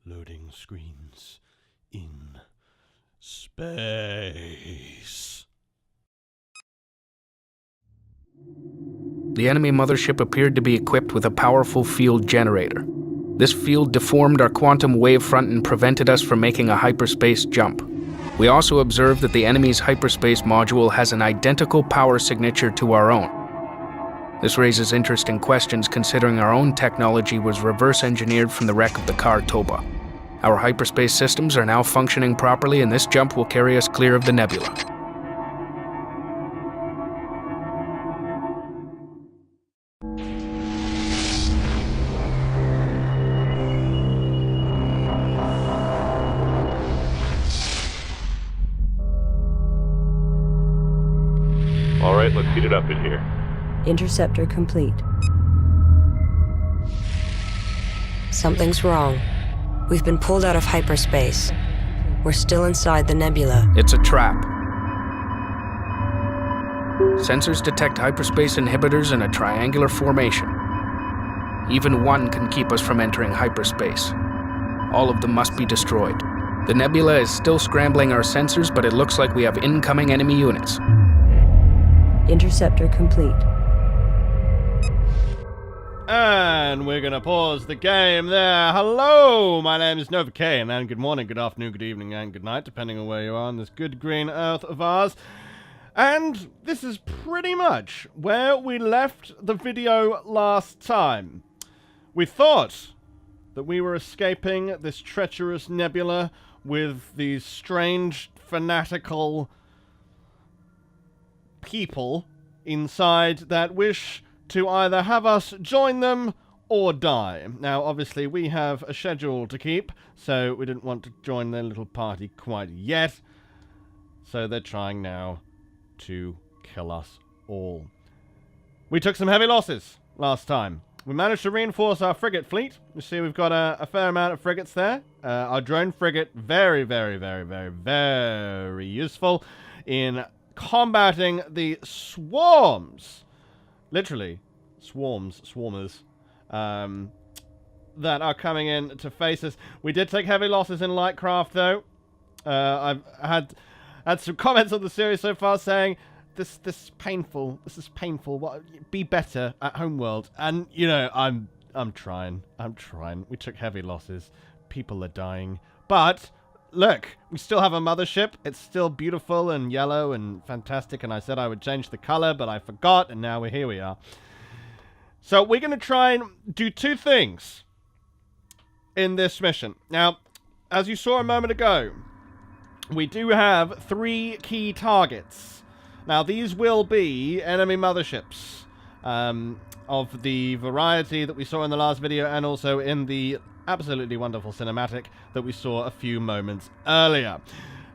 Loading screens in space. The enemy mothership appeared to be equipped with a powerful field generator. This field deformed our quantum wavefront and prevented us from making a hyperspace jump. We also observed that the enemy's hyperspace module has an identical power signature to our own. This raises interesting questions considering our own technology was reverse engineered from the wreck of the car Toba. Our hyperspace systems are now functioning properly, and this jump will carry us clear of the nebula. All right, let's heat it up in here. Interceptor complete. Something's wrong. We've been pulled out of hyperspace. We're still inside the nebula. It's a trap. Sensors detect hyperspace inhibitors in a triangular formation. Even one can keep us from entering hyperspace. All of them must be destroyed. The nebula is still scrambling our sensors, but it looks like we have incoming enemy units. Interceptor complete. And we're going to pause the game there. Hello, my name is Nova Kane, and good morning, good afternoon, good evening, and good night, depending on where you are on this good green earth of ours. And this is pretty much where we left the video last time. We thought that we were escaping this treacherous nebula with these strange, fanatical people inside that wish to either have us join them or die. Now, obviously, we have a schedule to keep, so we didn't want to join their little party quite yet. So they're trying now to kill us all. We took some heavy losses last time. We managed to reinforce our frigate fleet. You see, we've got a fair amount of frigates there. Our drone frigate, very, very, very, very, very useful in combating the swarms. Literally, swarmers, that are coming in to face us. We did take heavy losses in Lightcraft, though. I've had some comments on the series so far saying, this is painful. This is painful. What, be better at Homeworld. And, you know, I'm trying. We took heavy losses. People are dying. But look, we still have a mothership. It's still beautiful and yellow and fantastic, and I said I would change the color, but I forgot, and now here we are. So we're going to try and do two things in this mission. Now, as you saw a moment ago, we do have 3 key targets. Now, these will be enemy motherships of the variety that we saw in the last video, and also in the absolutely wonderful cinematic that we saw a few moments earlier.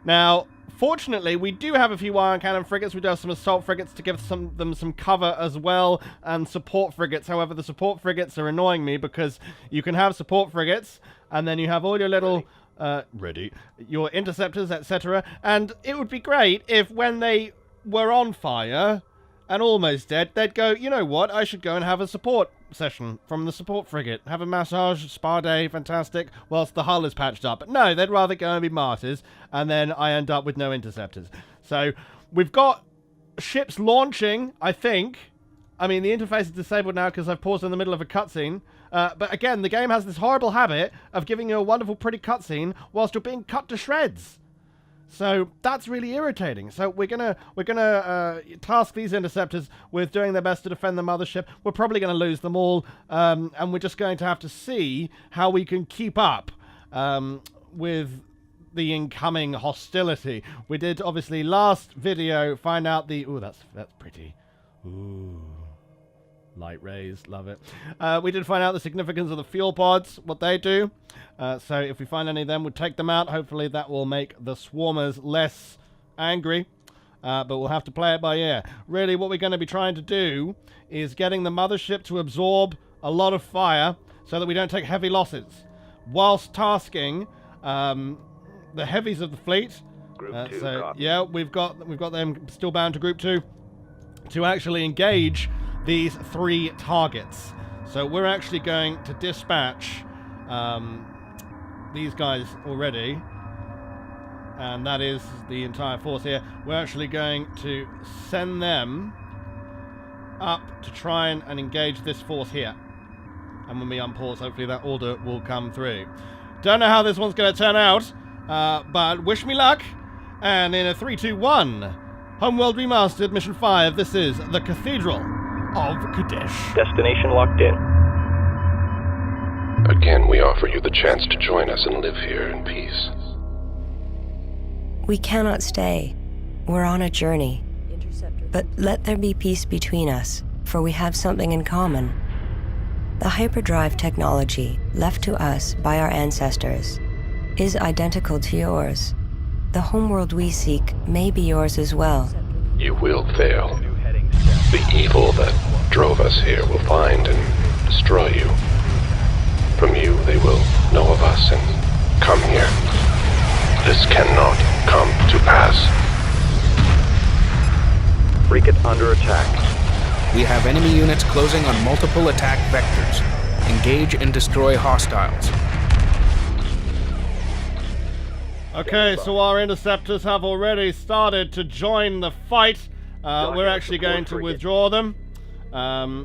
Now, fortunately, we do have a few iron cannon frigates. We do have some assault frigates to give them some cover as well, and support frigates. However, the support frigates are annoying me because you can have support frigates, and then you have all your little your interceptors, etc. And it would be great if when they were on fire and almost dead, they'd go, you know what, I should go and have a support session from the support frigate. Have a massage, spa day, fantastic, whilst the hull is patched up. But no, they'd rather go and be martyrs, and then I end up with no interceptors. So, we've got ships launching, I think. I mean, the interface is disabled now because I've paused in the middle of a cutscene. But again, the game has this horrible habit of giving you a wonderful, pretty cutscene whilst you're being cut to shreds. So that's really irritating. So we're gonna task these interceptors with doing their best to defend the mothership. We're probably going to lose them all, and we're just going to have to see how we can keep up with the incoming hostility. We did obviously last video find out the that's pretty. Ooh. Light rays, love it. We did find out the significance of the fuel pods, what they do. So if we find any of them, we'll take them out. Hopefully that will make the swarmers less angry. But we'll have to play it by ear. Really, what we're going to be trying to do is getting the mothership to absorb a lot of fire so that we don't take heavy losses, whilst tasking the heavies of the fleet. Group 2, so copy. yeah, we've got them still bound to Group 2 to actually engage these 3 targets. So we're actually going to dispatch these guys already, and that is the entire force here. We're actually going to send them up to try and engage this force here. And when we unpause, hopefully that order will come through. Don't know how this one's going to turn out, but wish me luck. And in a 3, 2, 1, Homeworld Remastered, Mission 5, this is the Cathedral of Kadesh. Destination locked in. Again, we offer you the chance to join us and live here in peace. We cannot stay. We're on a journey. But let there be peace between us, for we have something in common. The hyperdrive technology left to us by our ancestors is identical to yours. The homeworld we seek may be yours as well. You will fail. The evil that drove us here will find and destroy you. From you, they will know of us and come here. This cannot come to pass. Freak it under attack. We have enemy units closing on multiple attack vectors. Engage and destroy hostiles. Okay, so our interceptors have already started to join the fight. We're actually going to withdraw them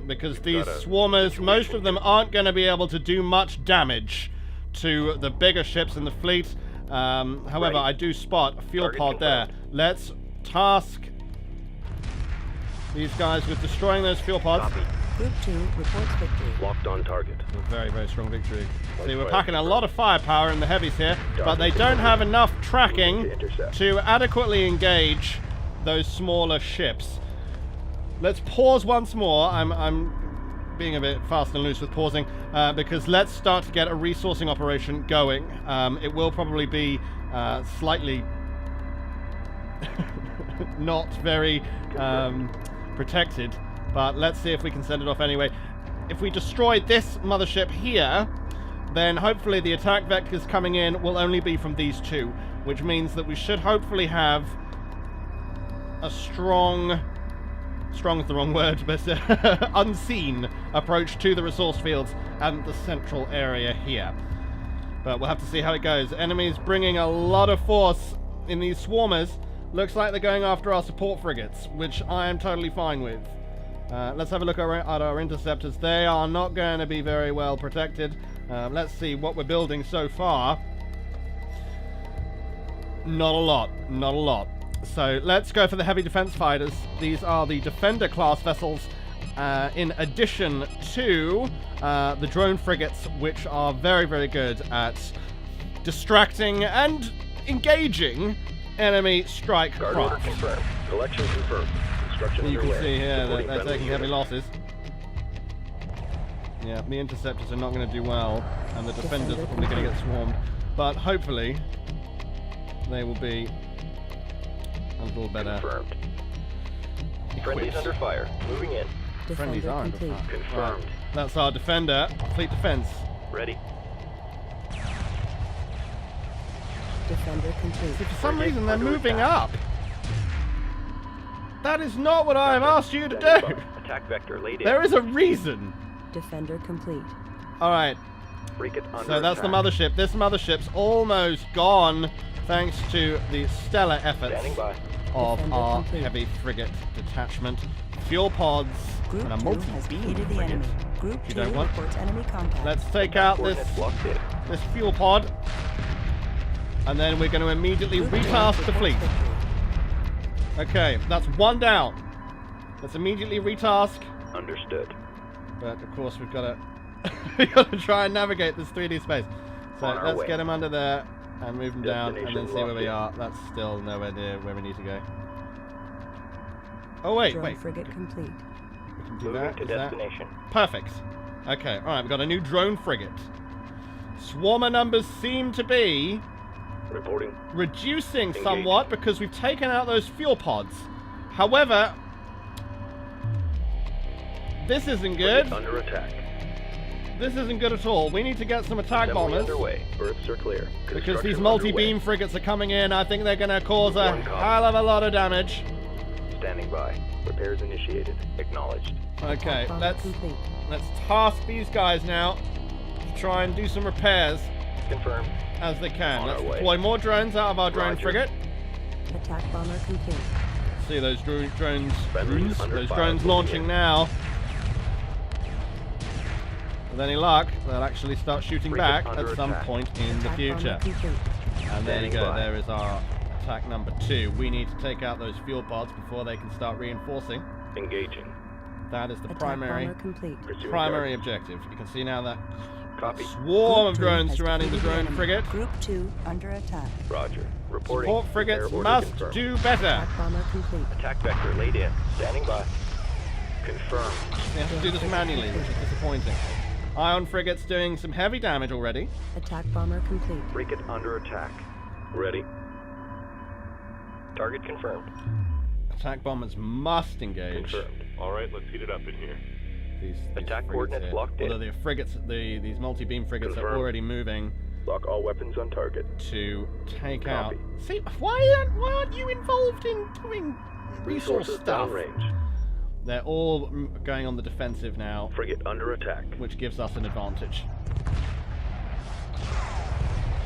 because these swarmers, most of them aren't going to be able to do much damage to the bigger ships in the fleet. However, I do spot a fuel pod there. Let's task these guys with destroying those fuel pods. Copy. Group 2 reports victory. Locked on target. A very, very strong victory. See, we're packing a lot of firepower in the heavies here, but they don't have enough tracking to adequately engage those smaller ships. Let's pause once more. I'm being a bit fast and loose with pausing, because let's start to get a resourcing operation going. It will probably be slightly not very protected, but let's see if we can send it off anyway. If we destroy this mothership here, then hopefully the attack vectors coming in will only be from these two, which means that we should hopefully have a strong's the wrong word, but unseen approach to the resource fields and the central area here. But we'll have to see how it goes. Enemies bringing a lot of force in these swarmers. Looks like they're going after our support frigates, which I am totally fine with. Let's have a look at our interceptors. They are not going to be very well protected. Let's see what we're building so far. Not a lot. Not a lot. So let's go for the heavy defense fighters. These are the Defender class vessels, in addition to the drone frigates, which are very, very good at distracting and engaging enemy strike Guard order craft. confirmed. Collection confirmed. Construction You can underway. see here that Reporting they're friendly taking heavy units. losses. Yeah, the interceptors are not going to do well, and the defenders are probably going to get swarmed. But hopefully, they will be a little better Confirmed. Friendlies equipped. under fire. Moving in. Friendlies are under fire. Confirmed. Right. That's our defender, fleet defense. Ready. Defender complete. See, for some reason, they're moving up. That is not what I have asked you to Standing do. by. Attack vector laid in. There is a reason. Defender complete. All right. Freak it under So that's the attack. mothership. This mothership's almost gone, thanks to the stellar efforts Standing by. of Defender our complete. heavy frigate detachment. Fuel pods Group and a 2 has multi-beam defeated the frigate. enemy. Group You 2 don't want- reports enemy contact. Let's take out Coordinates locked in. this fuel pod, and then we're going to immediately Group 1 retask the reports fleet. victory. Okay, that's one down. Let's immediately retask. Understood. But of course we've got to we've got to try and navigate this 3D space. So On our let's way. get him under there and move him down, and then Destination see where we locked are. That's still nowhere near where we need to go. Oh wait, Drone wait. frigate complete. We can do Moving that. to Is that destination. perfect? Okay, all right. We've got a new drone frigate. Swarmer numbers seem to be Reporting. reducing Engage. somewhat because we've taken out those fuel pods. However, this isn't good. Frigate under attack. This isn't good at all. We need to get some attack Assembly bombers. underway. Berths are clear. Because Construction these multi-beam underway. frigates are coming in. I think they're going to cause a One copy. hell of a lot of damage. Standing by. Repairs initiated. Acknowledged. Okay, Bomb let's complete. task these guys now to try and do some repairs. Confirmed. as they can. On Let's our way. deploy more drones out of our drone Roger. frigate. Attack bomber complete. See those drones Friendly's under those fire. drones launching now. With any luck, they'll actually start shooting Frigate back under at some attack. point in the Attack future. bomber complete. And there you Standing go, by. there is our attack number 2. We need to take out those fuel pods before they can start reinforcing. Engaging. That is the Attack primary bomber complete. Pursuing primary targets. objective. You can see now that Copy. swarm of Group two drones has surrounding the defeated drone enemy. frigate. Group 2 under attack. Roger. Reporting. Support frigates Repair order must confirmed. do better. Attack bomber complete. Attack vector laid in. Standing by. Confirmed. They have to do this manually, which is disappointing. Ion frigates doing some heavy damage already. Attack bomber complete. Frigate under attack. Ready. Target confirmed. Attack bombers must engage. Confirmed. All right, let's heat it up in here. These Attack frigates coordinates here. locked in. Although the frigates, these multi-beam frigates are Confirmed. already moving Lock all weapons on target. to take Copy. out. See, why aren't you involved in doing resource Resources stuff? downrange. They're all going on the defensive now, Frigate under attack. which gives us an advantage.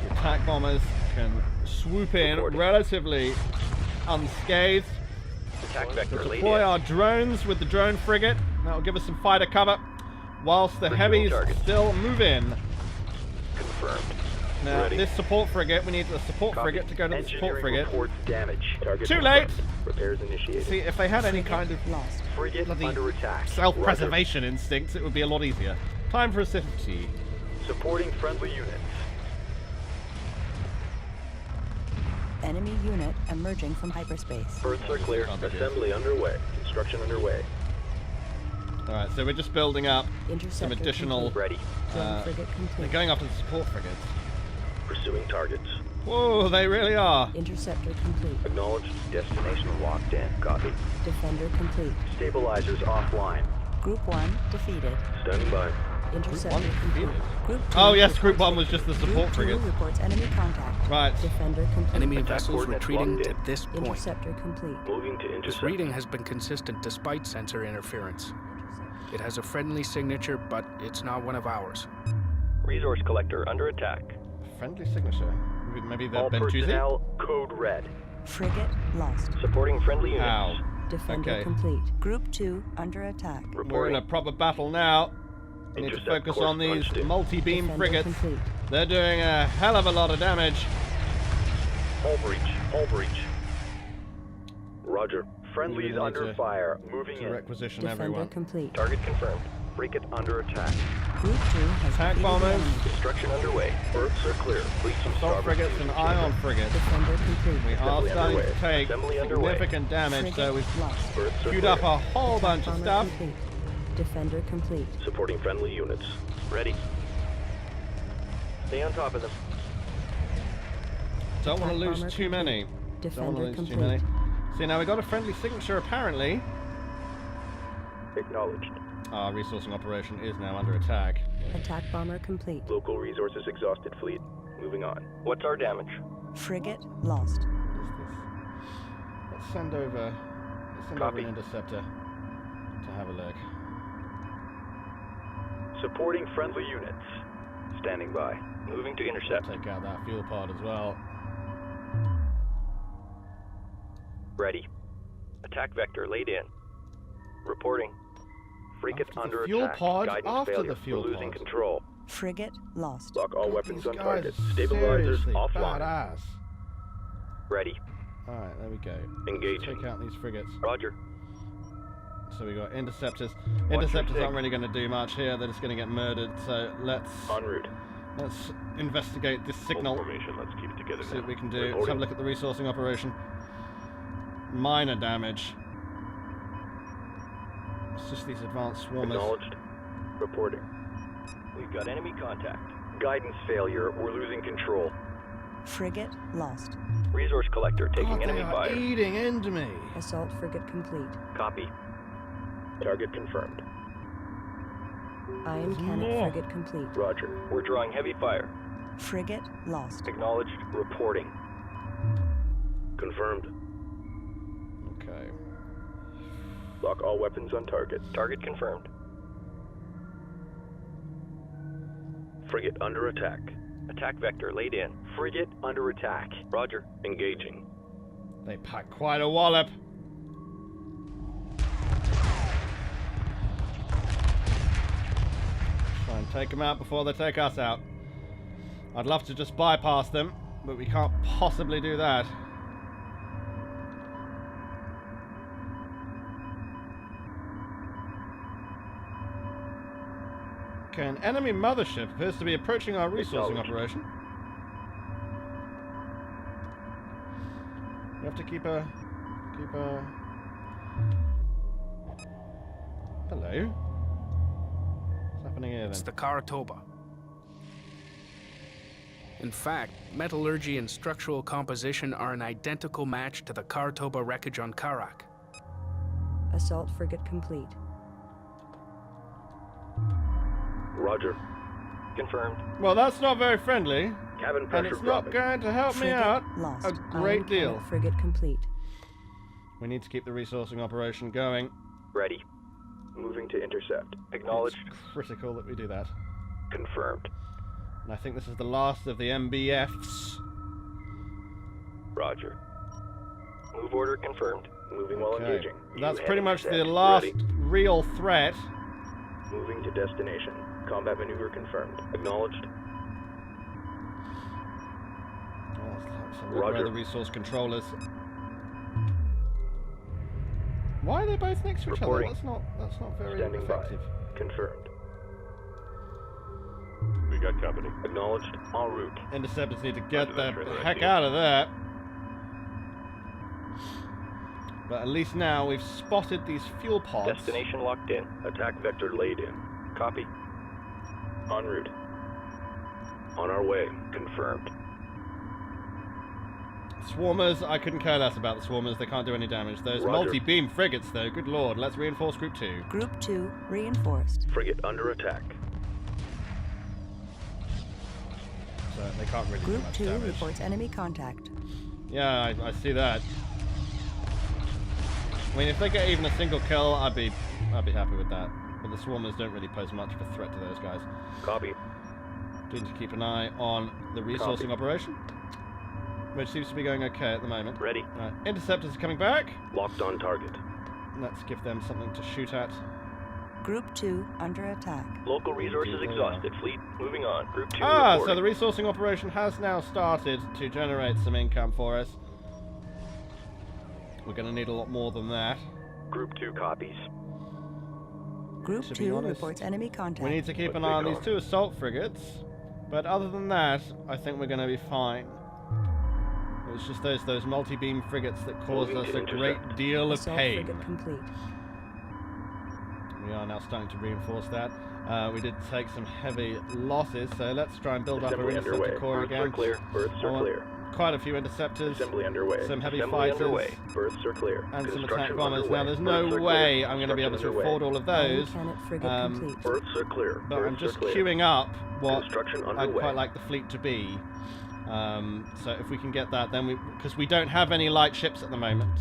The attack bombers can swoop in Reporting. relatively unscathed. Attack vector laid Deploy in. our drones with the drone frigate. That'll give us some fighter cover, whilst the Pursuing heavies target. still move in. Confirmed. Now, Ready. this support frigate, we need the support Copy. frigate to go to the support Engineering frigate. reports damage. Target Too late! confirmed. Repairs initiated. See, if they had any kind of Lost. Frigate bloody under attack. self-preservation instincts, it would be a lot easier. Time for a sip of tea. Roger. Supporting friendly units. Enemy unit emerging from hyperspace. Berths are clear. Can't be good. Assembly underway. Construction underway. Alright, so we're just building up Interceptor some additional... complete. Ready. Drone frigate They're complete. going after the support frigates. Pursuing targets. Whoa, they really are. Interceptor complete. Acknowledged. Destination locked in. Copy. Defender complete. Stabilizers offline. Group 1 defeated. Standing by. Interceptor one complete. defeated. Group 2 Oh yes, Group reports 1 was just the support Group 2 frigates. reports enemy contact. Right. Defender complete. Enemy Attack vessels coordinates retreating locked to in. this point. Interceptor complete. Moving to This intercept. reading has been consistent despite sensor interference. It has a friendly signature, but it's not one of ours. Resource collector under attack. Friendly signature. Maybe they've All been choosy? personnel code red. Frigate lost. Supporting friendly units. Ow. Defender Okay. complete. Group 2 under attack. We're Reporting. in a proper battle now. We need to Intercept focus course on these punched in. multi-beam Defender frigates. complete. They're doing a hell of a lot of damage. Hull breach. Hull breach. Roger. Friendlies We need under to- fire. Moving To in. requisition Defender everyone. complete. Target confirmed. Frigate under attack. Group 2 has Attack defeated bombers. enemy. Construction underway. Berths are clear. Fleets and Assault starboard frigates fusion and chamber. ion frigates. Defender complete. We are Assembly starting to underway. take Assembly underway. significant damage, so we've lost. Berths are queued clear. up a whole bunch of Bomber stuff. complete. Defender complete. Supporting friendly units. Ready. Stay on top of them. Don't want to Attack lose bomber too many. complete. Don't want to Defender lose too complete. many. See, now we got a friendly signature apparently. Acknowledged. Our resourcing operation is now under attack. Attack bomber complete. Local resources exhausted fleet. Moving on. What's our damage? Frigate lost. What is this? Let's send over Copy. an interceptor to have a look. Supporting friendly units. Standing by. Moving to intercept. Take out that fuel pod as well. Ready. Attack vector laid in. Reporting. Frigate After the under fuel attack. pod? Guidance After failure. the fuel We're losing pod. control. Frigate lost. Lock all God, weapons these on guys target. are Stabilizers seriously offline. badass. Ready. Alright, there we go. Engaging. Take out these frigates. Roger. So we got interceptors. your Interceptors sig. aren't really going to do much here. They're just going to get murdered. So let's En route. investigate this signal. Formation, let's keep it together See now. what we can do. Let's have a look at the resourcing operation. Minor damage. It's just these advanced swarmers. Acknowledged. Reporting. We've got enemy contact. Guidance failure. We're losing control. Frigate lost. Resource collector taking God, they enemy are fire. eating into me. Assault frigate complete. Copy. Target confirmed. Iron There's cannon more. frigate complete. Roger. We're drawing heavy fire. Frigate lost. Acknowledged. Reporting. Confirmed. Okay. Lock all weapons on target. Target confirmed. Frigate under attack. Attack vector laid in. Frigate under attack. Roger. Engaging. They pack quite a wallop. Try and take them out before they take us out. I'd love to just bypass them, but we can't possibly do that. Okay, an enemy mothership appears to be approaching our resourcing operation. We have to keep a... Hello? What's happening here then? It's the Karatoba. In fact, metallurgy and structural composition are an identical match to the Karatoba wreckage on Karak. Assault frigate complete. Roger. Confirmed. Well, that's not very friendly. Cabin And pressure it's not dropping. going to help me Frigate out lost. a great Iron deal. cannon frigate complete. We need to keep the resourcing operation going. Ready. Moving to intercept. Acknowledged. It's critical that we do that. Confirmed. And I think this is the last of the MBFs. Roger. Move order confirmed. Moving while Okay. engaging. That's New pretty heading much set. the last Ready. real threat. Moving to destination. Combat maneuver confirmed. Acknowledged. Let's have a look where Roger. the resource controllers. Why are they both next to each other? Reporting. That's not very Standing effective. by. Confirmed. We got company. Acknowledged. En route. Interceptors need to get Roger the that, trailer heck ID. out of there. But at least now we've spotted these fuel pods. Destination locked in. Attack vector laid in. Copy. En route. On our way. Confirmed. Swarmers, I couldn't care less about the swarmers. They can't do any damage. Those Roger. multi-beam frigates, though, good lord. Let's reinforce Group 2. Group 2 reinforced. Frigate under attack. So they can't really Group do much 2 damage. reports enemy contact. Yeah, I see that. I mean, if they get even a single kill, I'd be happy with that. But the swarmers don't really pose much of a threat to those guys. Copy. Do need to keep an eye on the resourcing Copy. operation, which seems to be going okay at the moment. Ready. Interceptors are coming back. Locked on target. Let's give them something to shoot at. Group 2 under attack. Local resources Indeed they exhausted. Fleet moving on. Group 2 Ah, so reporting. the resourcing operation has now started to generate some income for us. We're going to need a lot more than that. Group 2 copies. Group To be 2 honest, reports enemy contact. We need to keep Let's an eye on take these off. 2 assault frigates, but other than that, I think we're going to be fine. It was just those multi-beam frigates that caused Moving us to a great intercept. deal of Assault pain. frigate complete. We are now starting to reinforce that. We did take some heavy losses, so let's try and build up our Assembly interceptor underway. core Berths are again. clear. Berths I are want clear. quite a few interceptors. Assembly underway. Some heavy Assembly fighters. underway. Berths are clear. And some attack Construction bombers. underway. Now, there's no Berths are way clear. I'm going to be able to Construction afford all of Iron those. cannon frigate complete. Berths are clear. But I'm Berths just are clear. queuing up what Construction I'd underway. quite like the fleet to be. So if we can get that, then because we don't have any light ships at the moment.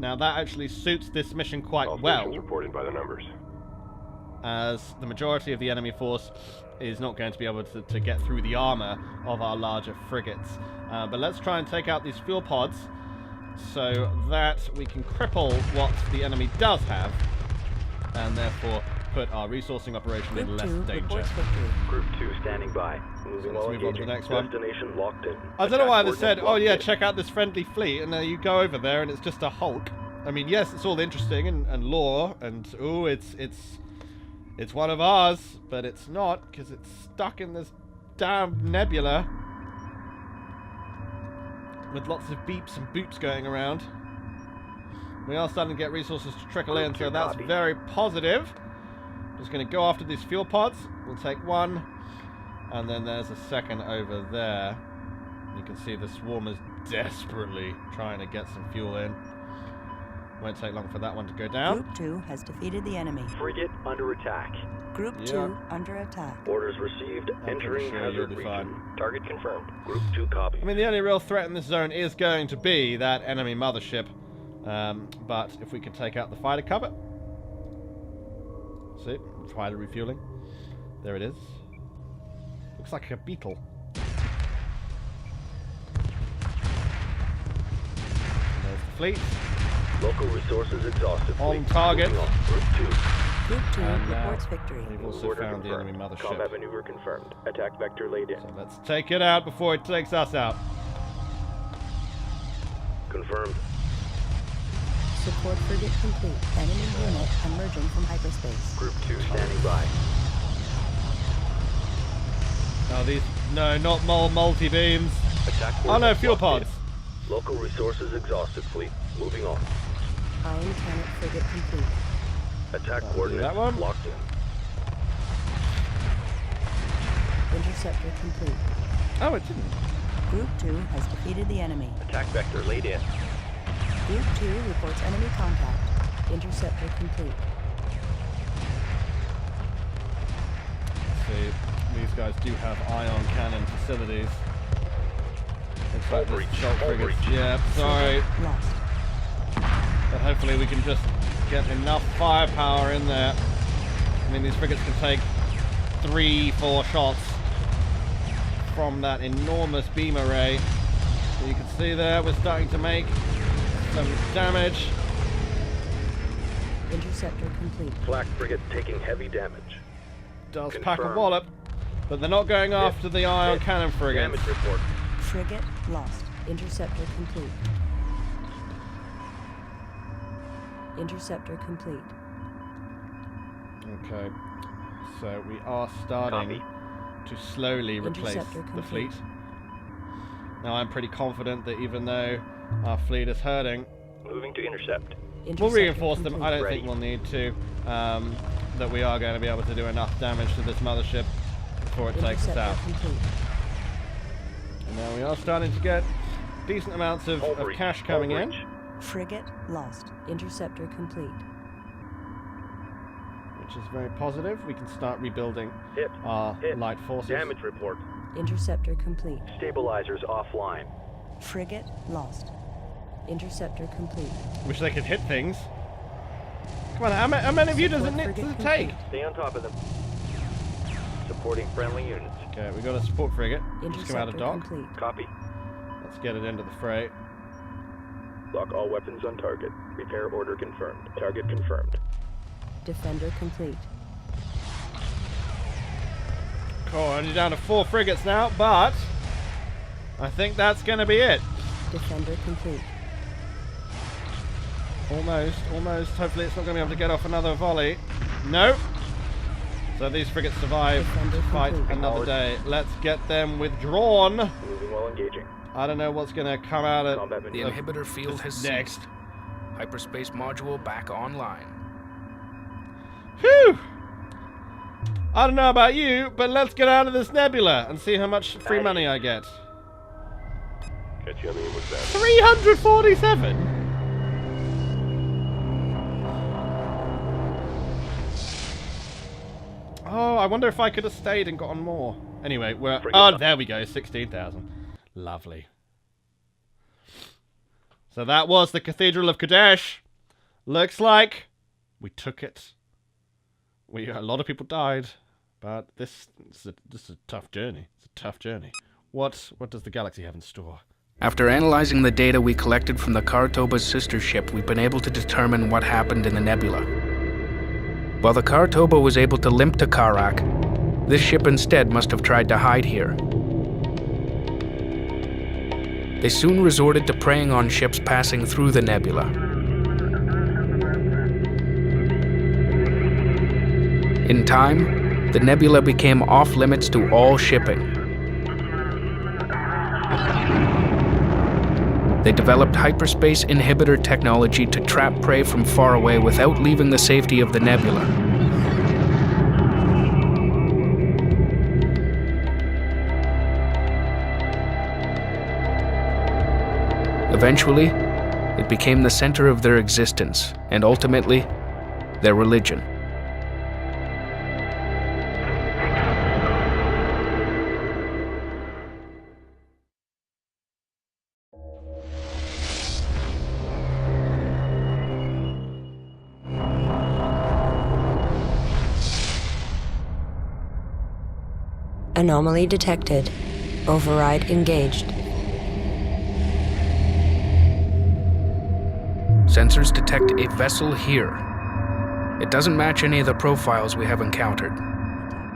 Now that actually suits this mission quite All well, stations reported by the numbers. as the majority of the enemy force is not going to be able to get through the armor of our larger frigates. But let's try and take out these fuel pods so that we can cripple what the enemy does have, and therefore put our resourcing operation in Group less 2 danger. reports victory. Group 2 standing by. Moving let's while move on to engaging. the next one. Destination locked in. I don't know why they Attack said, coordinates oh locked yeah, in. check out this friendly fleet, and then you go over there and it's just a Hulk. I mean, yes, it's all interesting and lore, and ooh, it's one of ours, but it's not, because it's stuck in this damn nebula with lots of beeps and boops going around. We are starting to get resources to trickle in, so that's Copy. very positive. Just going to go after these fuel pods. We'll take one, and then there's a second over there. You can see the swarmers desperately trying to get some fuel in. Won't take long for that one to go down. Group 2 has defeated the enemy. Frigate under attack. Group Yeah. 2 under attack. Orders received. Entering sure you'll hazard be region. fine. Target confirmed. Group 2 copy. I mean, the only real threat in this zone is going to be that enemy mothership. But if we can take out the fighter cover. See, fighter refueling. There it is. Looks like a beetle. There's the fleet. Local resources exhausted. On target. Moving on. Group 2. Group 2 And reports victory. We've also Order found the confirmed. enemy mothership. Combat maneuver confirmed. Attack vector laid in. So let's take it out before it takes us out. Confirmed. Support frigate complete. Enemy unit emerging from hyperspace. Group 2 standing by. Oh, these... No, not multi-beams. Attack Oh no, coordinates fuel locked pods. in. Local resources exhausted, fleet. Moving on. Iron cannon frigate complete. Attack That'll do coordinates that one. locked in. Interceptor complete. Oh, it didn't. Group 2 has defeated the enemy. Attack vector laid in. Group 2 reports enemy contact. Interceptor complete. See, these guys do have ion cannon facilities. Looks like Hull this breach, shot hull frigates. breach. Yeah, sorry. Lost. But hopefully we can just get enough firepower in there. I mean, these frigates can take 3-4 shots from that enormous beam array. So you can see there, we're starting to make some damage. Interceptor complete. Flak frigate taking heavy damage. Does pack a Confirmed. wallop, but they're not going after the ion Hit. cannon frigates. Damage report. Frigate lost. Interceptor complete. Interceptor complete. Okay, so we are starting to slowly replace Interceptor the complete. fleet. Now I'm pretty confident that even though our fleet is hurting, Moving to intercept. we'll Interceptor reinforce them. I complete. don't Ready. think we'll need to. That we are going to be able to do enough damage to this mothership before it takes us Interceptor out. complete. And now we are starting to get decent amounts of Hull breach, cash hull coming in. breach. Frigate lost. Interceptor complete. Which is very positive. We can start rebuilding Hit. our Hit. light forces. Damage report. Interceptor complete. Stabilizers offline. Frigate lost. Interceptor complete. Wish they could hit things. Come on, how many of you does it Support need to frigate take? complete. Stay on top of them. Supporting friendly units. Okay, we got a support frigate. Just come out of Interceptor dock. complete. Copy. Let's get it into the fray. Lock all weapons on target. Repair order confirmed. Target confirmed. Defender complete. Cool, only down to 4 frigates now, but I think that's going to be it. Defender complete. Almost. Hopefully it's not going to be able to get off another volley. Nope. So these frigates survive Defender to fight complete. another day. Let's get them withdrawn. Moving while engaging. I don't know what's going to come out of Combat The maneuver. inhibitor field has next. ceased. Hyperspace module back online. Phew! I don't know about you, but let's get out of this nebula and see how much free money I get. Catch you on the inward bound. 347? Oh, I wonder if I could have stayed and gotten more. Anyway, we're... Frigate Oh, up. there we go, 16,000. Lovely. So that was the Cathedral of Kadesh. Looks like we took it. A lot of people died, but this is a tough journey. It's a tough journey. What does the galaxy have in store? After analyzing the data we collected from the Kartoba's sister ship, we've been able to determine what happened in the nebula. While the Kartoba was able to limp to Karak, this ship instead must have tried to hide here. They soon resorted to preying on ships passing through the nebula. In time, the nebula became off-limits to all shipping. They developed hyperspace inhibitor technology to trap prey from far away without leaving the safety of the nebula. Eventually, it became the center of their existence, and ultimately, their religion. Anomaly detected. Override engaged. Sensors detect a vessel here. It doesn't match any of the profiles we have encountered.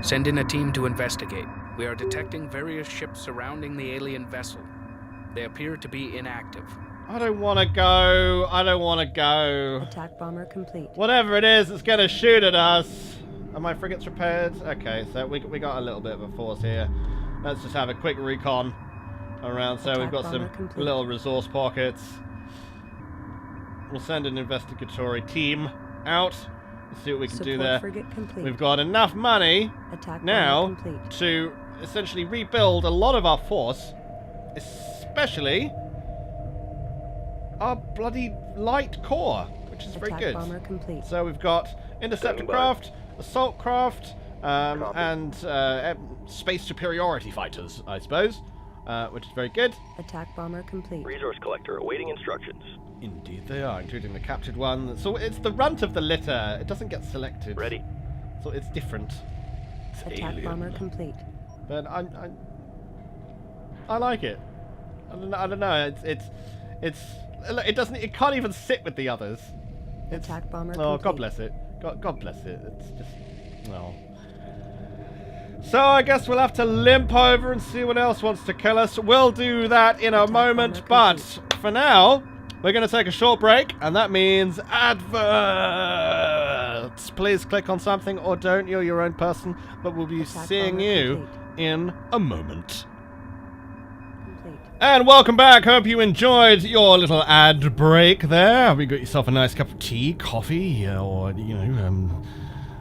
Send in a team to investigate. We are detecting various ships surrounding the alien vessel. They appear to be inactive. I don't want to go. I don't want to go. Attack bomber complete. Whatever it is, it's going to shoot at us. Are my frigates repaired? Okay, so we got a little bit of a force here. Let's just have a quick recon around. So we've got some little resource pockets. We'll send an investigatory team out. Let's see what we can do there. We've got enough money now to essentially rebuild a lot of our force, especially our bloody light core, which is very good. So we've got interceptor craft, assault craft, and space superiority fighters, I suppose, which is very good. Attack bomber complete. Resource collector awaiting instructions. Indeed they are, including the captured one. So it's the runt of the litter. It doesn't get selected. Ready. So it's different. It's Attack alien. bomber complete. But I like it. I don't know. It doesn't. It can't even sit with the others. Attack bomber Oh, complete. God bless it. God bless it. It's just well. So I guess we'll have to limp over and see what else wants to kill us. We'll do that in a moment. But for now, we're going to take a short break, and that means adverts. Please click on something or don't. You're your own person, but we'll be seeing you in a moment. And welcome back. Hope you enjoyed your little ad break there. Have you got yourself a nice cup of tea, coffee, or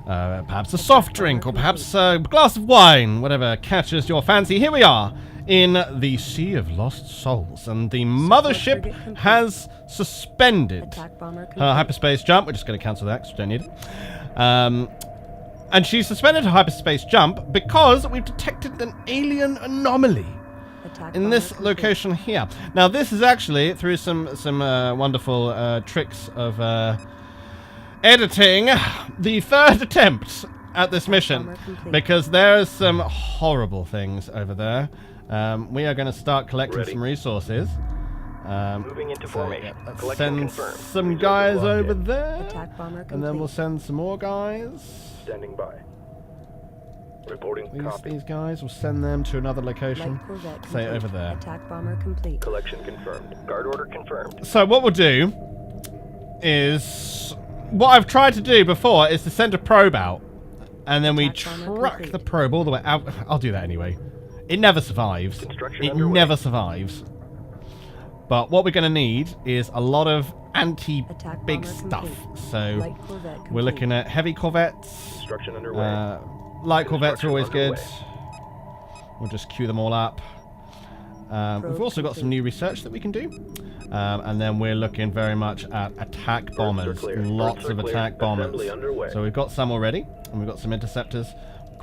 perhaps a soft drink, or perhaps a glass of wine, whatever catches your fancy. Here we are in the Sea of Lost Souls, and the mothership has suspended her hyperspace jump. We're just going to cancel that because we don't need it. And she suspended her hyperspace jump because we've detected an alien anomaly in this location here. Now, this is actually through some wonderful tricks of editing the third attempt at this mission, because there's some horrible things over there. We are going to start collecting some resources. Moving into formation. Yeah, let's Collection send confirmed. some Resources guys locked over in. there, Attack bomber and then we'll complete. send some more guys. Standing by. Reporting copy. These guys, we'll send them to another location. Light corvette Say complete. over there. Attack bomber complete. Collection confirmed. Guard order confirmed. So what we'll do is, what I've tried to do before is to send a probe out, and then we Attack bomber track complete. the probe all the way out. I'll do that anyway. It never survives. Construction It underway. never survives. But what we're going to need is a lot of Attack anti-big bomber stuff. complete. So Light corvette complete. we're looking at heavy corvettes. Construction underway. Light corvettes are always good. Construction We'll just queue them all up. We've also got some new research that we can do. And then we're looking very much at attack bombers. clear. Lots Firsts are of clear. attack bombers. Assembly underway. So we've got some already, and we've got some interceptors.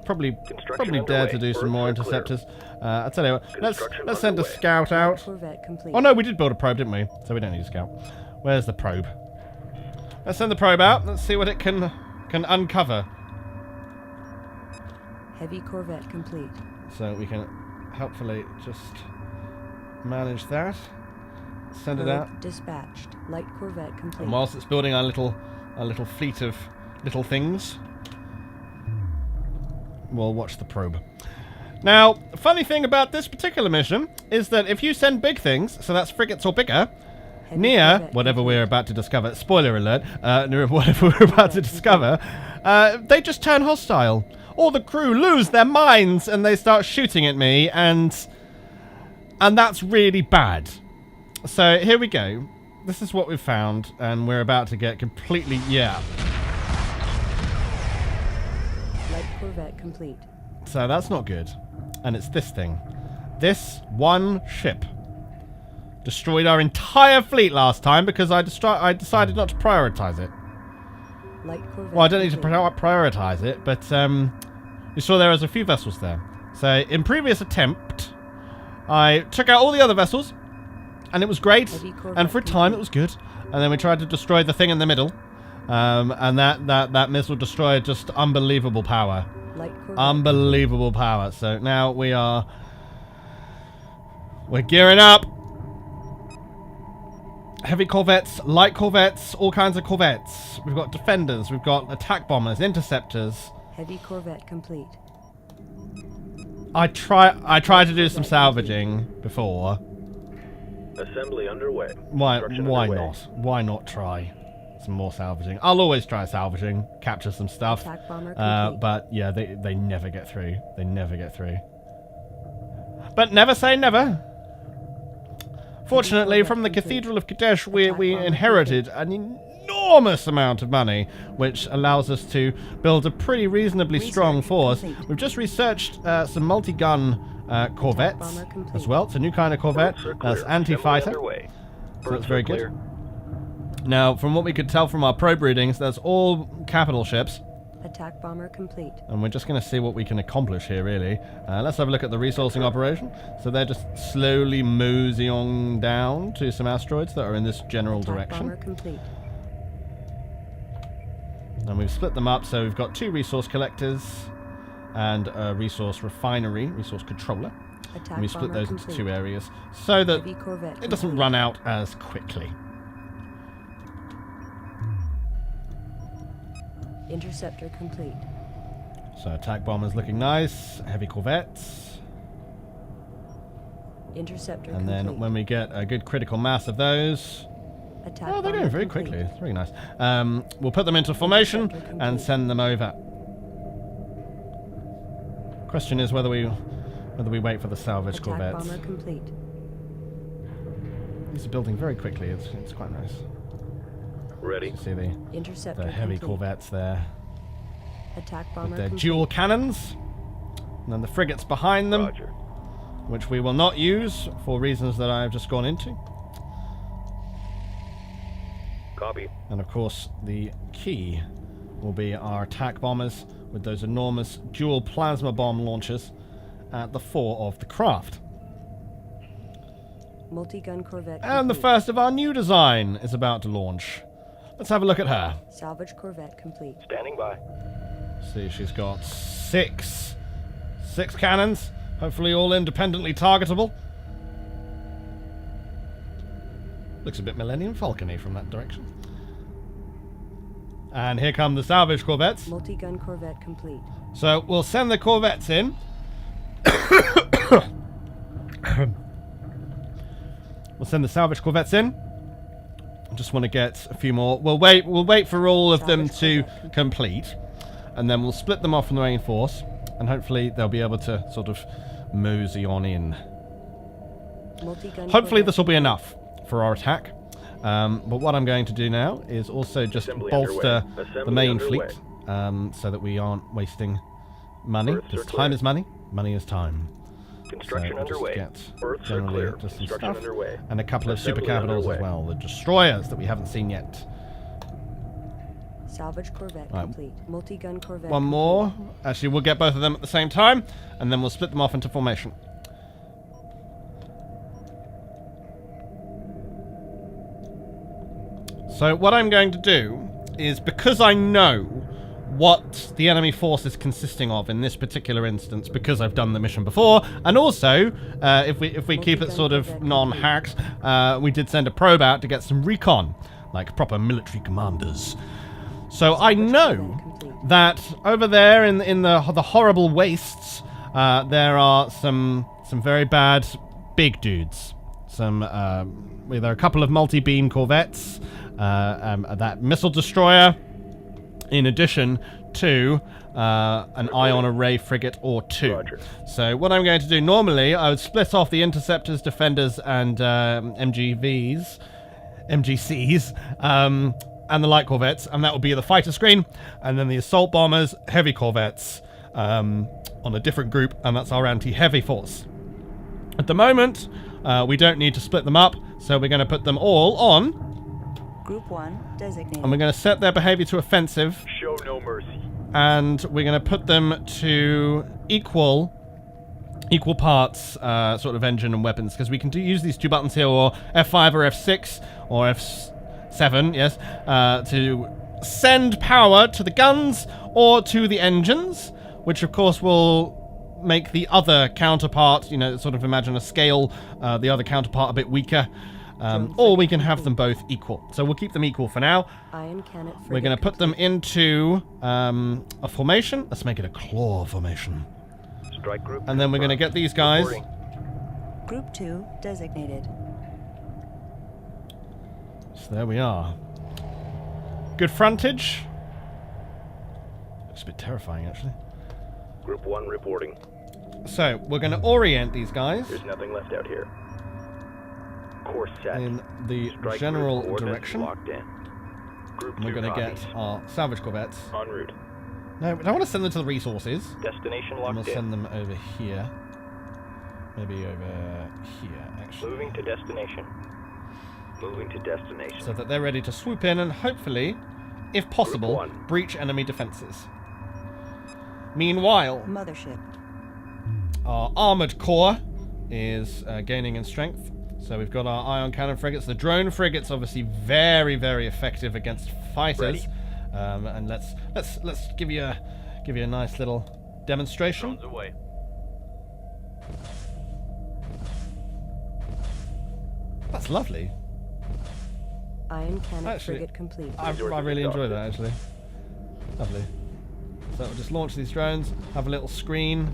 Probably Construction dare to underway. do some more Firsts are clear. interceptors. I'll tell you what, Construction let's send a underway. scout out. Corvette complete. Oh no, we did build a probe, didn't we? So we don't need a scout. Where's the probe? Let's send the probe out. Let's see what it can uncover. Heavy corvette complete. So we can hopefully just manage that. Send it out. Probe dispatched. Light corvette complete. And whilst it's building our little fleet of little things, we'll watch the probe. Now, the funny thing about this particular mission is that if you send big things, so that's frigates or bigger, Heavy near corvette whatever complete. we're about to discover, spoiler alert, near whatever we're about to discover, they just turn hostile. All the crew lose their minds and they start shooting at me, and that's really bad. So here we go. This is what we've found, and we're about to get completely, Light corvette complete. So that's not good. And it's this thing. This one ship destroyed our entire fleet last time because I decided not to prioritize it. Light corvette Well, I don't need to complete. prioritize it, but you saw there was a few vessels there. So in previous attempt, I took out all the other vessels, and it was great. Heavy corvette And for a time, complete. it was good. And then we tried to destroy the thing in the middle, And that missile destroyer, just unbelievable power. Light corvette. Unbelievable power. So now we're gearing up. Heavy corvettes, light corvettes, all kinds of corvettes. We've got defenders, we've got attack bombers, interceptors. Heavy corvette complete. I tried to do some salvaging before. Assembly underway. Why Construction underway. not? Why not try some more salvaging? I'll always try salvaging, capture some stuff. Attack bomber complete. But yeah, they never get through. They never get through. But never say never. Fortunately, from the Cathedral of Kadesh, we inherited an enormous amount of money, which allows us to build a pretty reasonably strong force. We've just researched some multi-gun corvettes as well. It's a new kind of corvette. That's anti-fighter. So that's very good. Now, from what we could tell from our probe readings, that's all capital ships. Attack bomber complete. And we're just going to see what we can accomplish here, really. Let's have a look at the resourcing operation. So they're just slowly moseying down to some asteroids that are in this general Attack direction. bomber complete. And we've split them up, so we've got 2 resource collectors and a resource refinery, resource controller. Attack And we split bomber those complete. into 2 areas so that Heavy corvette it doesn't complete. run out as quickly. Interceptor complete. So attack bombers looking nice, heavy corvettes. Interceptor And complete. then when we get a good critical mass of those... Attack Oh, they're bomber going very complete. quickly. It's very nice. We'll put them into formation Interceptor and complete. send them over. Question is whether we wait for the salvage Attack corvettes. bomber complete. These are building very quickly. It's quite nice. Ready. You see the Interceptor heavy complete. corvettes there Attack with bomber their complete. dual cannons, and then the frigates behind them, Roger. which we will not use for reasons that I have just gone into. Copy. And of course, the key will be our attack bombers with those enormous dual plasma bomb launchers at the fore of the craft. Multi-gun corvette And the complete. first of our new design is about to launch. Let's have a look at her. Salvage corvette complete. Standing by. See, she's got six cannons, hopefully all independently targetable. Looks a bit Millennium Falcon-y from that direction. And here come the salvage corvettes. Multi-gun corvette complete. So we'll send the corvettes in. We'll send the salvage corvettes in. I just want to get a few more. We'll wait for all of them to complete, and then we'll split them off from the main force, and hopefully they'll be able to sort of mosey on in. Multi-gun Hopefully corvette this will be enough for our attack. But what I'm going to do now is also just Assembly bolster underway. the Assembly main underway. fleet, so that we aren't wasting money. Earth Because circle. time is money. Money is time. Construction So we'll just underway. get Earths are generally clear. just some Construction stuff. underway. And a couple of super Assembly capitals as underway. well. The destroyers that we haven't seen yet. Salvage corvette Right. complete. Multi-gun corvette One complete. more. Actually, we'll get both of them at the same time, and then we'll split them off into formation. So what I'm going to do is, because I know what the enemy force is consisting of in this particular instance, because I've done the mission before, and also if we keep it sort of non-hacked, we did send a probe out to get some recon, like proper military commanders. So I know that over there in the horrible wastes, there are some very bad big dudes. There are a couple of multi-beam corvettes, that missile destroyer, in addition to an ion array frigate or 2. Roger. So what I'm going to do, normally I would split off the interceptors, defenders, and MGCs, and the light corvettes, and that will be the fighter screen, and then the assault bombers, heavy corvettes, on a different group, and that's our anti-heavy force. At the moment, we don't need to split them up, so we're going to put them all on, Group 1 designated. and we're going to set their behavior to offensive, Show no mercy. and we're going to put them to equal parts sort of engine and weapons, because we can use these 2 buttons here, or F5 or F6 or F7, yes, to send power to the guns or to the engines, which of course will make the other counterpart, you know, sort of imagine a scale, the other counterpart a bit weaker, or we can have them both equal. So we'll keep them equal for now. We're going to put them into a formation. Let's make it a claw formation. Strike group. And then we're going to get these guys. Group 2 designated. So there we are. Good frontage. Looks a bit terrifying, actually. Group 1 reporting. So, we're going to orient these guys There's nothing left out here. Course set. in the Strike general group coordinates direction. Locked in. Group And we're 2 going to copies. get our salvage corvettes. En route. No, we don't want to send them to the resources. Destination And locked we'll in. send them over here. Maybe over here, actually. Moving to destination. Moving to destination. So that they're ready to swoop in and hopefully, if possible, Group 1. breach enemy defenses. Meanwhile, Mothership. our armored core is gaining in strength. So we've got our ion cannon frigates. The drone frigates obviously very, very effective against fighters. And let's give you a nice little demonstration. Drones away. That's lovely. Ion cannon Actually, frigate complete. I really enjoy that, actually. Lovely. So we'll just launch these drones, have a little screen,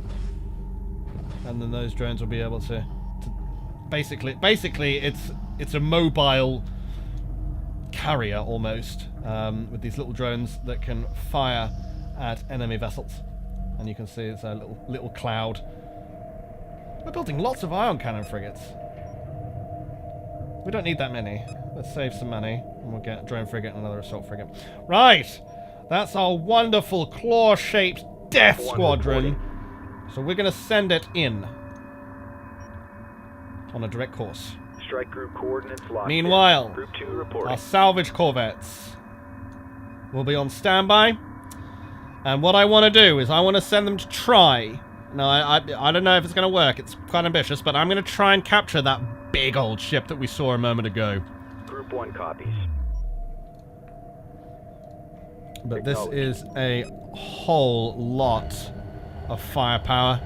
and then those drones will be able to basically it's a mobile carrier almost, with these little drones that can fire at enemy vessels. And you can see it's a little cloud. We're building lots of ion cannon frigates. We don't need that many. Let's save some money, and we'll get a drone frigate and another assault frigate. Right! That's our wonderful claw-shaped death squadron. So we're going to send it in on a direct course. Strike group coordinates locked Meanwhile, in. Group 2 reporting. our salvage corvettes will be on standby. And what I want to do is I want to send them to try. Now, I don't know if it's going to work. It's quite ambitious, but I'm going to try and capture that big old ship that we saw a moment ago. Group 1 copies. But this is a whole lot of firepower.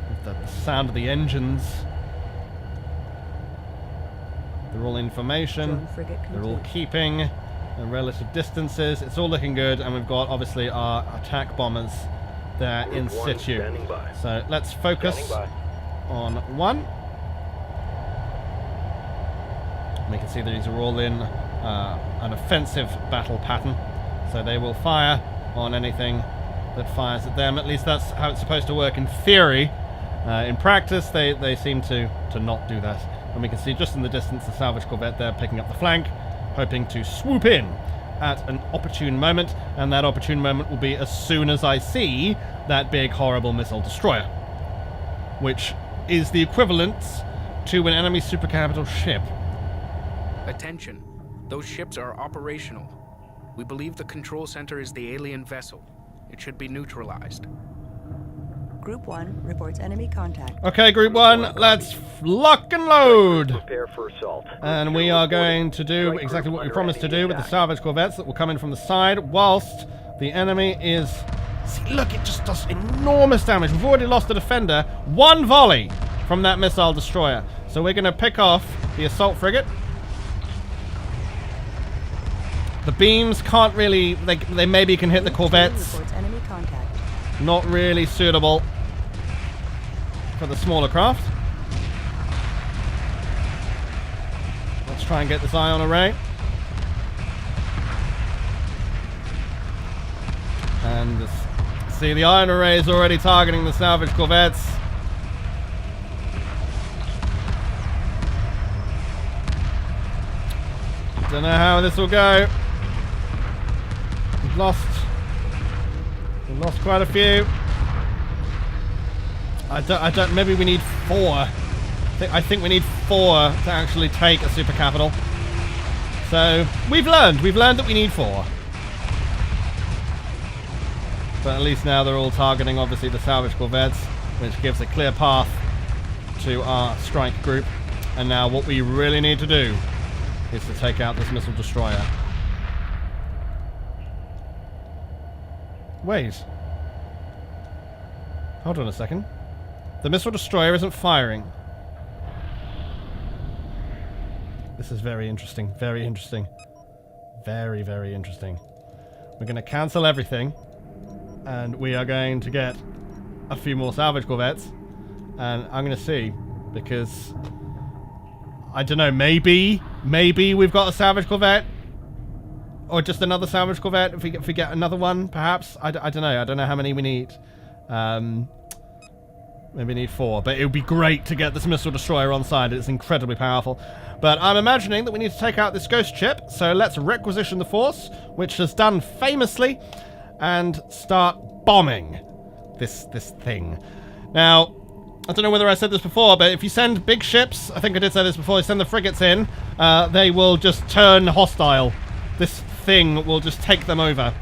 With the sound of the engines. They're all in formation. Drone frigate They're all complete. keeping the relative distances. It's all looking good, and we've got obviously our attack bombers there in Group 1 situ. standing by. So let's focus Standing by. on one. We can see that these are all in an offensive battle pattern, so they will fire on anything that fires at them. At least that's how it's supposed to work in theory. In practice, they seem to not do that. And we can see just in the distance the salvage corvette there picking up the flank, hoping to swoop in at an opportune moment, and that opportune moment will be as soon as I see that big horrible missile destroyer, which is the equivalent to an enemy supercapital ship. Attention. Those ships are operational. We believe the control center is the alien vessel. It should be neutralized. Group 1 reports enemy contact. Okay, Group 1, let's lock and load! Prepare for assault. And we are going to do exactly what we promised to do with the salvage corvettes that will come in from the side, whilst the enemy is... See, look, it just does enormous damage. We've already lost a defender. One volley from that missile destroyer. So we're going to pick off the assault frigate. The beams can't really... They maybe can hit the Group 2 corvettes. reports enemy contact. Not really suitable for the smaller craft. Let's try and get this ion array. And see, the ion array is already targeting the salvage corvettes. Don't know how this will go. We've lost quite a few. I don't. Maybe we need 4. I think we need 4 to actually take a super capital. So we've learned that we need 4. But at least now they're all targeting obviously the salvage corvettes, which gives a clear path to our strike group. And now what we really need to do is to take out this missile destroyer. Wait. Hold on a second. The missile destroyer isn't firing. This is very interesting. Very interesting. Very, very interesting. We're going to cancel everything. And we are going to get a few more salvage corvettes. And I'm going to see. Because... I don't know. Maybe we've got a salvage corvette. Or just another salvage corvette. If we get another one, perhaps. I don't know. I don't know how many we need. Maybe we need 4. But it would be great to get this missile destroyer on side. It's incredibly powerful. But I'm imagining that we need to take out this ghost ship. So let's requisition the Force, which has done famously, and start bombing this thing. Now, I don't know whether I said this before, but if you send big ships, I think I did say this before, you send the frigates in, they will just turn hostile. This thing will just take them over.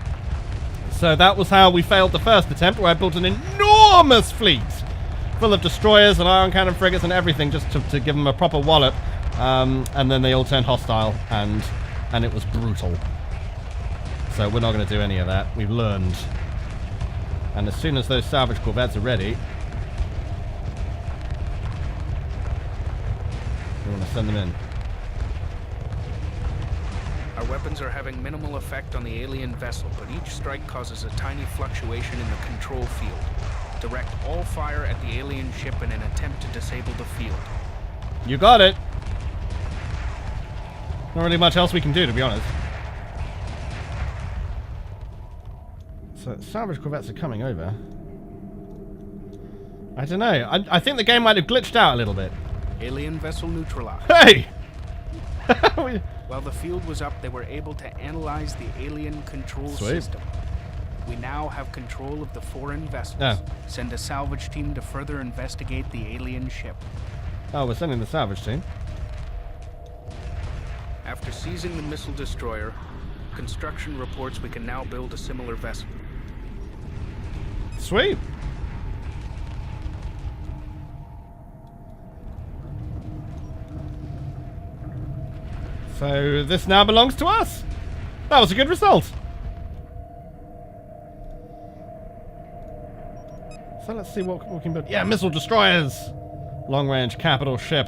So that was how we failed the first attempt, where I built an enormous fleet full of destroyers and ion cannon frigates and everything just to give them a proper wallop. And then they all turned hostile, and it was brutal. So we're not going to do any of that. We've learned. And as soon as those salvage corvettes are ready, we want to send them in. Our weapons are having minimal effect on the alien vessel, but each strike causes a tiny fluctuation in the control field. Direct all fire at the alien ship in an attempt to disable the field. You got it. Not really much else we can do, to be honest. So, salvage corvettes are coming over. I don't know. I think the game might have glitched out a little bit. Alien vessel neutralized. Hey! While the field was up, they were able to analyze the alien control system. We now have control of the foreign vessels. Oh. Send a salvage team to further investigate the alien ship. Oh, we're sending the salvage team. After seizing the missile destroyer, construction reports we can now build a similar vessel. Sweet. So this now belongs to us. That was a good result. So let's see what we can build. Yeah, missile destroyers. Long-range capital ship.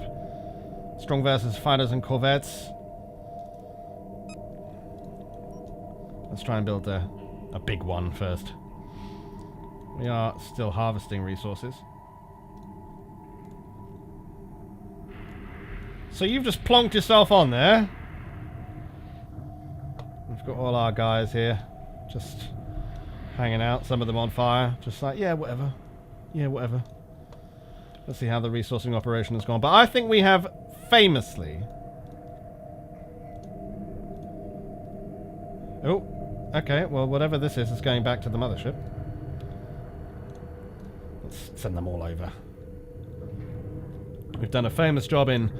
Strong versus fighters and corvettes. Let's try and build a big one first. We are still harvesting resources. So you've just plonked yourself on there. We've got all our guys here. Just hanging out. Some of them on fire. Just like, yeah, whatever. Yeah, whatever. Let's see how the resourcing operation has gone. But I think we have famously... Oh. Okay, well, whatever this is going back to the mothership. Let's send them all over. We've done a famous job in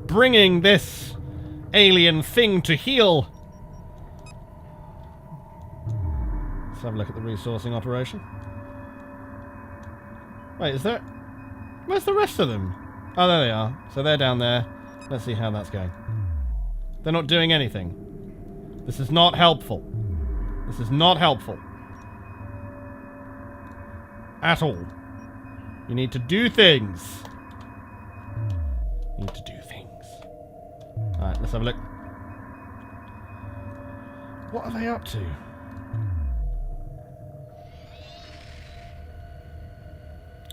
bringing this alien thing to heel. Let's have a look at the resourcing operation. Wait, is there... Where's the rest of them? Oh, there they are. So they're down there. Let's see how that's going. They're not doing anything. This is not helpful. This is not helpful. At all. You need to do things. You need to do things. Alright, let's have a look. What are they up to?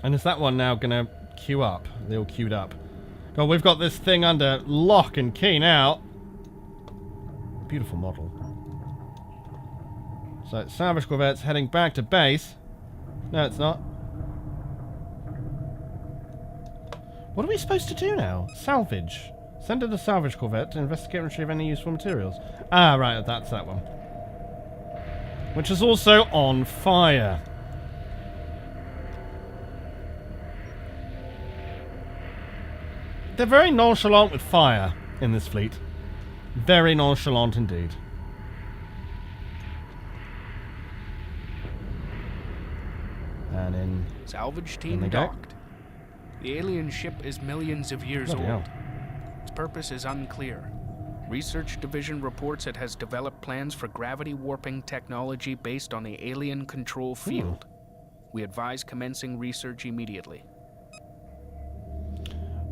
And is that one now going to queue up? They all queued up. God, we've got this thing under lock and key now. Beautiful model. So, salvage corvette's heading back to base. No, it's not. What are we supposed to do now? Salvage. Send in a salvage corvette to investigate and retrieve any useful materials. Ah, right, that's that one. Which is also on fire. They're very nonchalant with fire in this fleet. Very nonchalant indeed. And in... Salvage team docked. The alien ship is millions of years old. Its purpose is unclear. Research Division reports it has developed plans for gravity warping technology based on the alien control field. We advise commencing research immediately.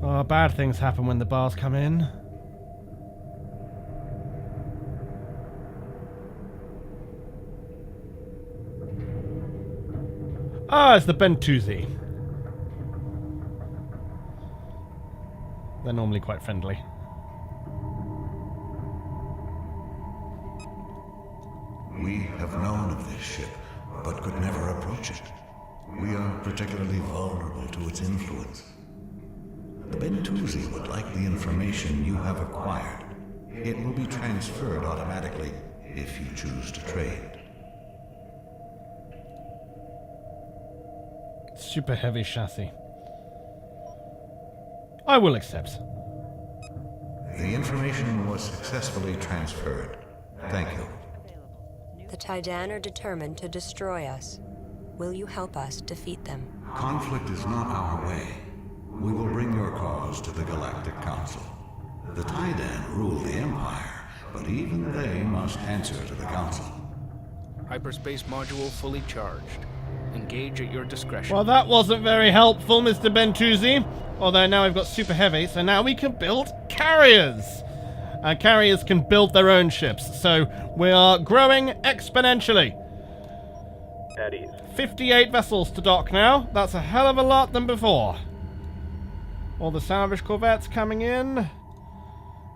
Oh, bad things happen when the bars come in. Ah, it's the Bentusi. They're normally quite friendly. We have known of this ship, but could never approach it. We are particularly vulnerable to its influence. The Bentusi would like the information you have acquired. It will be transferred automatically if you choose to trade. Super heavy chassis. I will accept. The information was successfully transferred. Thank you. The Taidan are determined to destroy us. Will you help us defeat them? Conflict is not our way. We will bring your cause to the Galactic Council. The Taidan rule the Empire, but even they must answer to the Council. Hyperspace module fully charged. Engage at your discretion. Well, that wasn't very helpful, Mr. Bentusi. Although now we've got super heavy, so now we can build carriers. Carriers can build their own ships, so we are growing exponentially. At ease. 58 vessels to dock now. That's a hell of a lot than before. All the salvage corvettes coming in.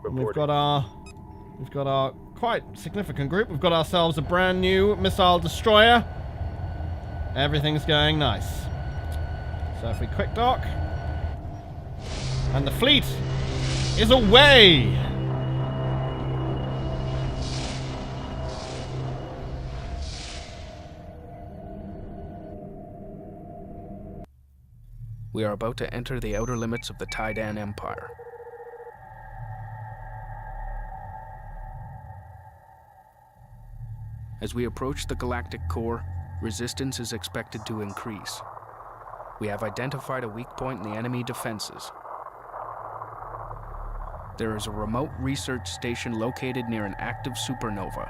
And we've got our quite significant group. We've got ourselves a brand new missile destroyer. Everything's going nice. So if we quick dock, and the fleet is away. We are about to enter the outer limits of the Taidan Empire. As we approach the galactic core, resistance is expected to increase. We have identified a weak point in the enemy defenses. There is a remote research station located near an active supernova.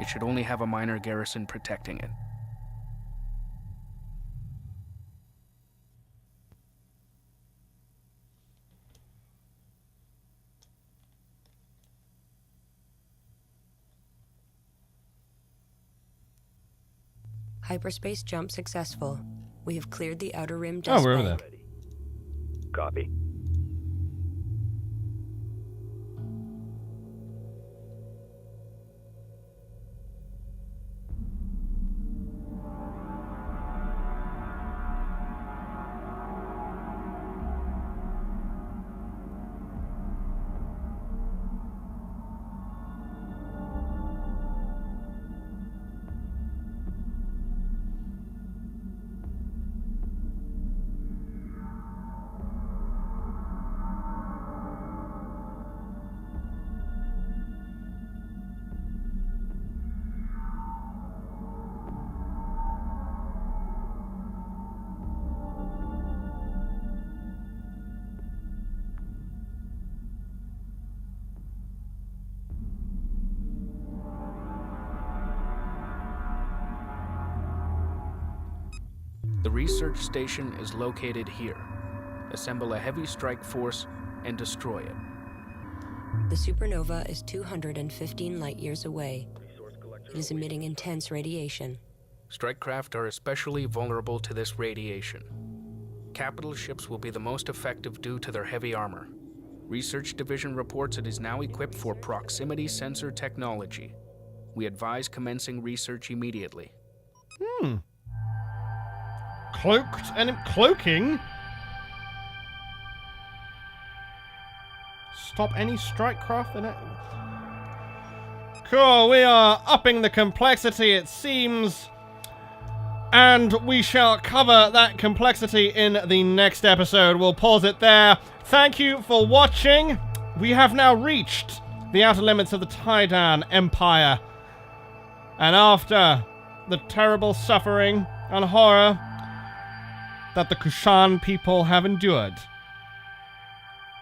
It should only have a minor garrison protecting it. Hyperspace jump successful. We have cleared the outer rim Oh, dust we're over bank. there. Copy. The research station is located here. Assemble a heavy strike force and destroy it. The supernova is 215 light years away. It is emitting intense radiation. Strike craft are especially vulnerable to this radiation. Capital ships will be the most effective due to their heavy armor. Research Division reports it is now equipped for proximity sensor technology. We advise commencing research immediately. Cloaked and cloaking? Stop any strike craft in it? Cool, we are upping the complexity, it seems. And we shall cover that complexity in the next episode. We'll pause it there. Thank you for watching. We have now reached the outer limits of the Taidan Empire. And after the terrible suffering and horror that the Kushan people have endured,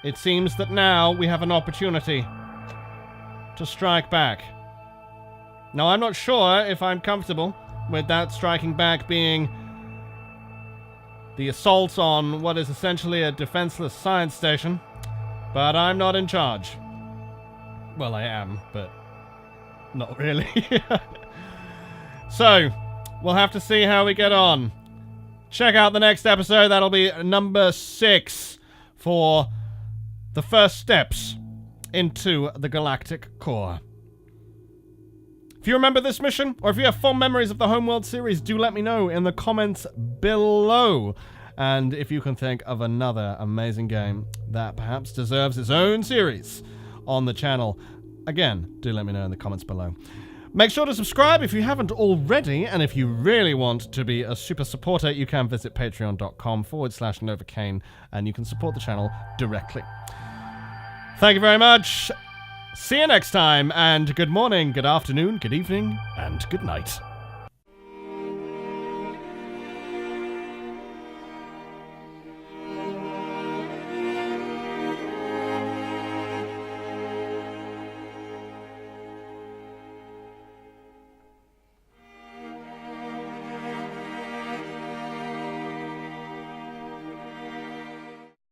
it seems that now we have an opportunity to strike back. Now, I'm not sure if I'm comfortable with that striking back being the assault on what is essentially a defenseless science station, but I'm not in charge. Well, I am, but not really. So, we'll have to see how we get on. Check out the next episode. That'll be number 6 for the first steps into the galactic core. If you remember this mission, or if you have fond memories of the Homeworld series, do let me know in the comments below. And if you can think of another amazing game that perhaps deserves its own series on the channel, again, do let me know in the comments below. Make sure to subscribe if you haven't already, and if you really want to be a super supporter, you can visit patreon.com/NovaKane, and you can support the channel directly. Thank you very much. See you next time, and good morning, good afternoon, good evening, and good night.